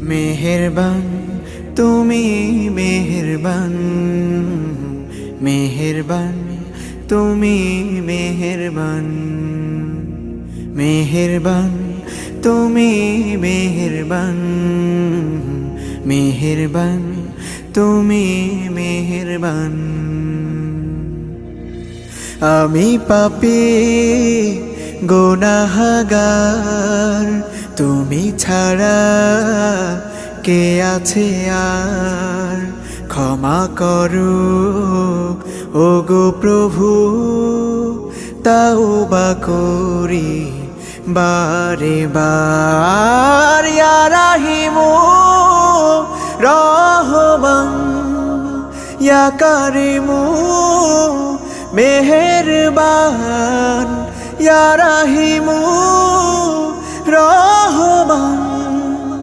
মেহেরবান তুমি মেহেরবান, মেহেরবান তুমি মেহেরবান, মেহেরবান তুমি মেহেরবান, মেহেরবান তুমি মেহেরবান। আমি পাপী গুনাহগার, তুমি ছাড়া কে আছে আর? ক্ষমা করো ওগো প্রভু, তাওবা করি বারে বার। ইয়া রাহিমু রহমান, ইয়া কারিমু মেহেরবান, ইয়া রাহিমু রহমান,